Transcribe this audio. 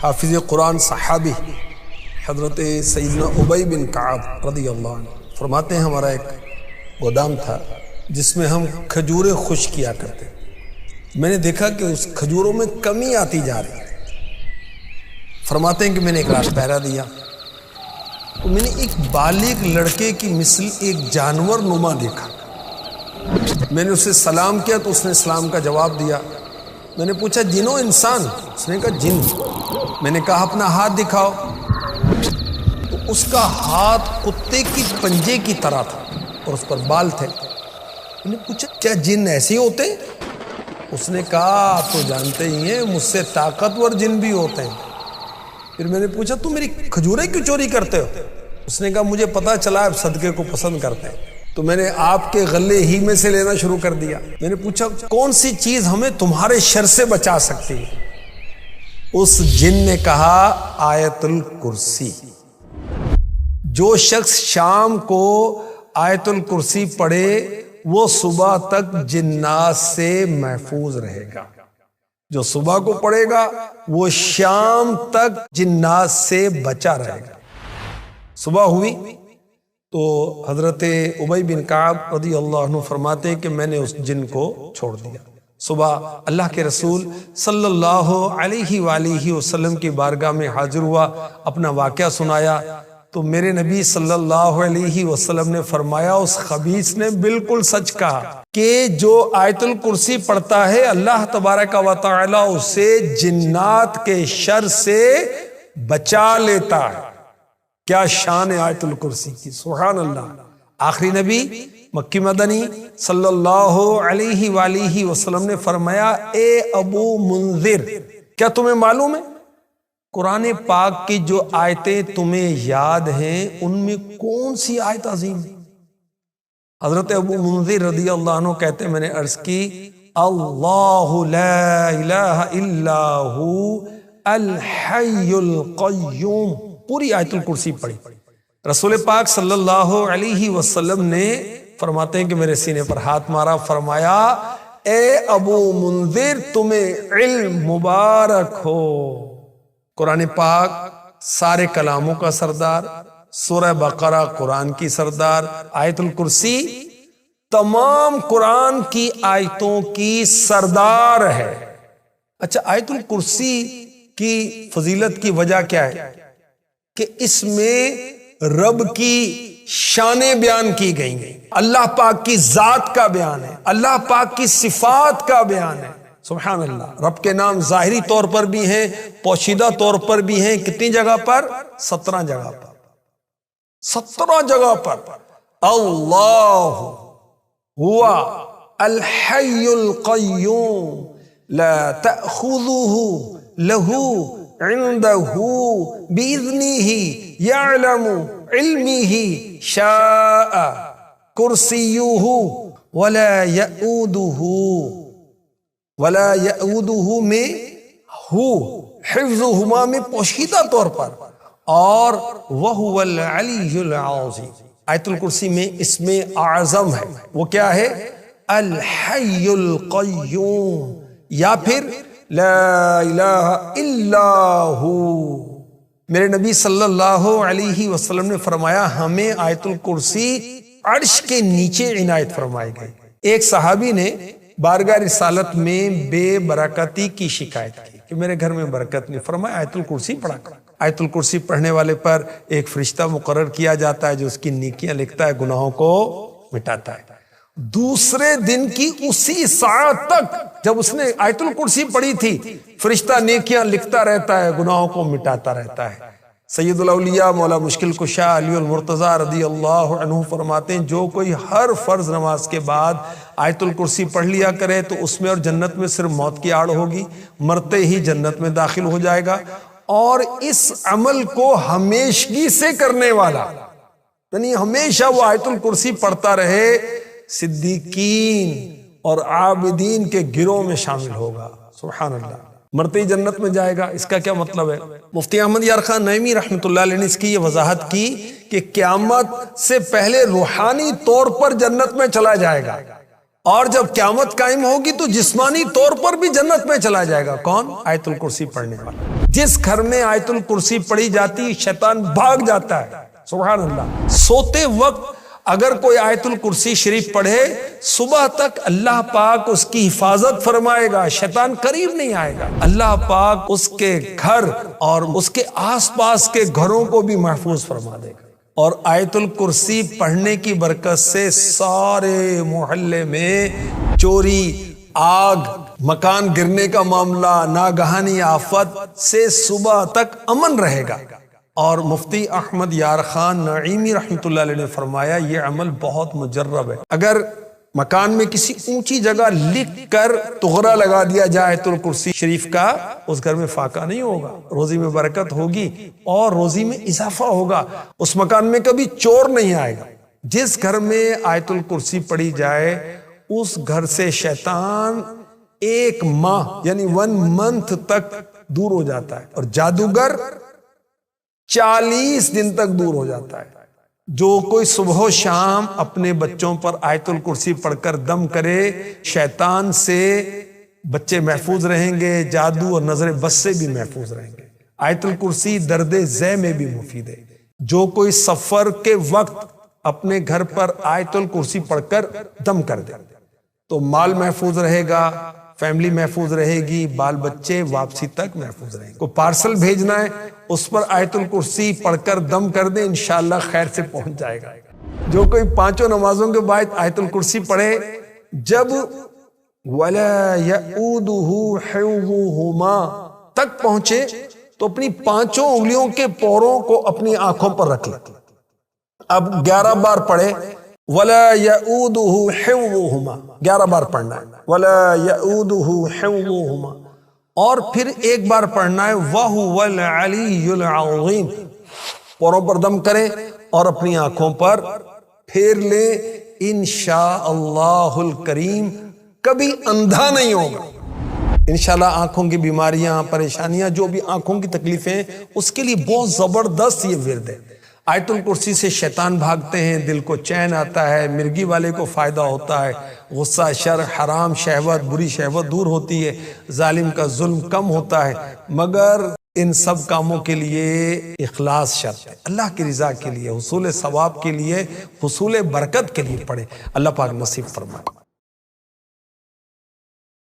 حافظ قرآن صحابی حضرت سیدنا ابی بن کعب رضی اللہ عنہ فرماتے ہیں ہمارا ایک گودام تھا جس میں ہم کھجوریں خشک کیا کرتے. میں نے دیکھا کہ اس کھجوروں میں کمی آتی جا رہی ہے. فرماتے ہیں کہ میں نے ایک رات پہرا دیا تو میں نے ایک بالغ لڑکے کی مثل ایک جانور نما دیکھا. میں نے اسے سلام کیا تو اس نے سلام کا جواب دیا. میں نے پوچھا جنو انسان؟ اس نے کہا جن. میں نے کہا اپنا ہاتھ دکھاؤ. تو اس کا ہاتھ کتے کی پنجے کی طرح تھا اور اس پر بال تھے. میں نے پوچھا کیا جن ایسے ہوتے ہیں؟ اس نے کہا آپ تو جانتے ہی ہیں مجھ سے طاقتور جن بھی ہوتے ہیں. پھر میں نے پوچھا تم میری کھجوریں کیوں چوری کرتے ہو؟ اس نے کہا مجھے پتا چلا آپ صدقے کو پسند کرتے ہیں تو میں نے آپ کے غلے ہی میں سے لینا شروع کر دیا. میں نے پوچھا کون سی چیز ہمیں تمہارے شر سے بچا سکتی ہے؟ اس جن نے کہا آیت الکرسی. جو شخص شام کو آیت الکرسی پڑھے وہ صبح تک جنات سے محفوظ رہے گا. جو صبح کو پڑھے گا وہ شام تک جنات سے بچا رہے گا. صبح ہوئی تو حضرت ابی بن کعب رضی اللہ عنہ فرماتے ہیں کہ میں نے اس جن کو چھوڑ دیا. صبح اللہ کے رسول صلی اللہ علیہ وآلہ وسلم کی بارگاہ میں حاضر ہوا, اپنا واقعہ سنایا تو میرے نبی صلی اللہ علیہ وسلم نے فرمایا اس خبیث نے بالکل سچ کہا کہ جو آیت الکرسی پڑھتا ہے اللہ تبارک و تعالی اسے جنات کے شر سے بچا لیتا ہے. کیا شان ہے آیت الکرسی کی, سبحان اللہ. آخری نبی مکی مدنی صلی اللہ علیہ وآلہ وسلم نے فرمایا اے ابو منذر کیا تمہیں معلوم ہے قرآن پاک کی جو آیتیں تمہیں یاد ہیں ان میں کون سی آیت عظیم ہے؟ حضرت ابو منذر رضی اللہ عنہ کہتے ہیں میں نے عرض کی اللہ لا الہ الا ہو الحی القیوم. پوری آیت الکرسی پڑھی. رسول پاک صلی اللہ علیہ وسلم نے فرماتے ہیں کہ میرے سینے پر ہاتھ مارا, فرمایا اے ابو منذر تمہیں علم مبارک ہو. قرآن پاک سارے کلاموں کا سردار, سورہ بقرہ قرآن کی سردار, آیت الکرسی تمام قرآن کی آیتوں کی سردار ہے. اچھا آیت الکرسی کی فضیلت کی وجہ کیا ہے کہ اس میں رب کی شانیں بیان کی گئی ہیں, اللہ پاک کی ذات کا بیان ہے, اللہ پاک کی صفات کا بیان ہے. سبحان اللہ. رب کے نام ظاہری طور پر بھی ہیں, پوشیدہ طور پر بھی ہیں. کتنی جگہ پر؟ 17 جگہ پر. 17 جگہ پر. اللہ ہوا الحی القیوم لا تأخذہ لہو عنده بإذنه يعلم علمه شاء كرسيه ولا يؤوده میں ہو حفظہما میں پوشیدہ طور پر, اور وہو العلی العظیم. آیت الکرسی میں اس میں اعظم ہے, وہ کیا ہے؟ الحی القیوم, یا پھر لا الہ الا ہو. میرے نبی صلی اللہ علیہ وسلم نے فرمایا ہمیں آیت الکرسی عرش کے نیچے عنایت فرمائی گئی. ایک صحابی نے بارگاہ رسالت میں بے برکتی کی شکایت کی کہ میرے گھر میں برکت نہیں. فرمایا آیت الکرسی پڑھا کر. آیت الکرسی پڑھنے والے پر ایک فرشتہ مقرر کیا جاتا ہے جو اس کی نیکیاں لکھتا ہے, گناہوں کو مٹاتا ہے. دوسرے دن کی اسی ساعت تک جب اس نے آیت الکرسی پڑھی تھی فرشتہ نیکیاں لکھتا رہتا ہے, گناہوں کو مٹاتا رہتا ہے. سید الاولیاء مولا مشکل کشا علی المرتضیٰ رضی اللہ عنہ فرماتے ہیں جو کوئی ہر فرض نماز کے بعد آیت الکرسی پڑھ لیا کرے تو اس میں اور جنت میں صرف موت کی آڑ ہوگی, مرتے ہی جنت میں داخل ہو جائے گا. اور اس عمل کو ہمیشگی سے کرنے والا یعنی ہمیشہ وہ آیت الکرسی پڑھتا رہے صدیقین اور عابدین کے گروہ میں شامل ہوگا. سبحان اللہ. مرتے ہی جنت میں جائے گا. اس کا کیا مطلب ہے؟ مفتی احمد یار خان نعیمی رحمۃ اللہ علیہ نے اس کی یہ وضاحت کی کہ قیامت سے پہلے روحانی طور پر جنت میں چلا جائے گا, اور جب قیامت قائم ہوگی تو جسمانی طور پر بھی جنت میں چلا جائے گا. کون؟ آیت الکرسی پڑھنے والا. جس گھر میں آیت الکرسی پڑھی جاتی شیطان بھاگ جاتا ہے. سبحان اللہ. سوتے وقت اگر کوئی آیت الکرسی شریف پڑھے صبح تک اللہ پاک اس کی حفاظت فرمائے گا، شیطان قریب نہیں آئے گا. اللہ پاک اس کے گھر اور اس کے آس پاس کے گھروں کو بھی محفوظ فرما دے گا. اور آیت الکرسی پڑھنے کی برکت سے سارے محلے میں چوری، آگ، مکان گرنے کا معاملہ، ناگہانی آفت سے صبح تک امن رہے گا. اور مفتی احمد یار خان نعیمی رحمۃ اللہ علیہ نے فرمایا یہ عمل بہت مجرب ہے. اگر مکان میں کسی اونچی جگہ لکھ کر تغرا لگا دیا جائے آیت الکرسی شریف کا، اس گھر میں فاقہ نہیں ہوگا، روزی میں برکت ہوگی اور روزی میں اضافہ ہوگا. اس مکان میں کبھی چور نہیں آئے گا. جس گھر میں آیت الکرسی پڑھی جائے اس گھر سے شیطان 1 ماہ یعنی 1 منتھ تک دور ہو جاتا ہے، اور جادوگر 40 دن تک دور ہو جاتا ہے. جو کوئی صبح و شام اپنے بچوں پر آیت الکرسی پڑھ کر دم کرے شیطان سے بچے محفوظ رہیں گے، جادو اور نظر بد سے بھی محفوظ رہیں گے. آیت الکرسی درد ذہ میں بھی مفید ہے. جو کوئی سفر کے وقت اپنے گھر پر آیت الکرسی پڑھ کر دم کر دے تو مال محفوظ رہے گا، فیملی محفوظ رہے گی، بال بچے واپسی تک محفوظ رہیں گے. کوئی پارسل بھیجنا ہے اس پر آیت الکرسی پڑھ کر دم کر دیں، انشاءاللہ خیر سے پہنچ جائے گا. جو کوئی 5 نمازوں کے بعد آیت الکرسی پڑھے جب وَلَا يَئُودُهُ حِفْظُهُمَا تک پہنچے تو اپنی 5 انگلیوں کے پوروں کو اپنی آنکھوں پر رکھ لے. اب 11 بار پڑھے وَلَا يَئُودُهُ حِفْظُهُمَا، 11 بار پڑھنا ہے وَلَا يَئُودُهُ حِفْظُهُمَا. اور پھر ایک بار پڑھنا ہے وَهُوَ الْعَلِيُّ الْعَظِيمُ. پوروں پر دم کریں اور اپنی آنکھوں پر پھیر لیں. انشاءاللہ الکریم کبھی اندھا نہیں ہوگا. انشاءاللہ آنکھوں کی بیماریاں، پریشانیاں، جو بھی آنکھوں کی تکلیفیں ہیں اس کے لیے بہت زبردست یہ ورد ہے. آیت الکرسی سے شیطان بھاگتے ہیں، دل کو چین آتا ہے، مرگی والے کو فائدہ ہوتا ہے، غصہ، شر، حرام، شہوت، بری شہوت دور ہوتی ہے، ظالم کا ظلم کم ہوتا ہے. مگر ان سب کاموں کے لیے اخلاص شرط ہے. اللہ کی رضا کے لیے، حصول ثواب کے لیے، حصول برکت کے لیے پڑھیں. اللہ پاک نصیب فرمائے.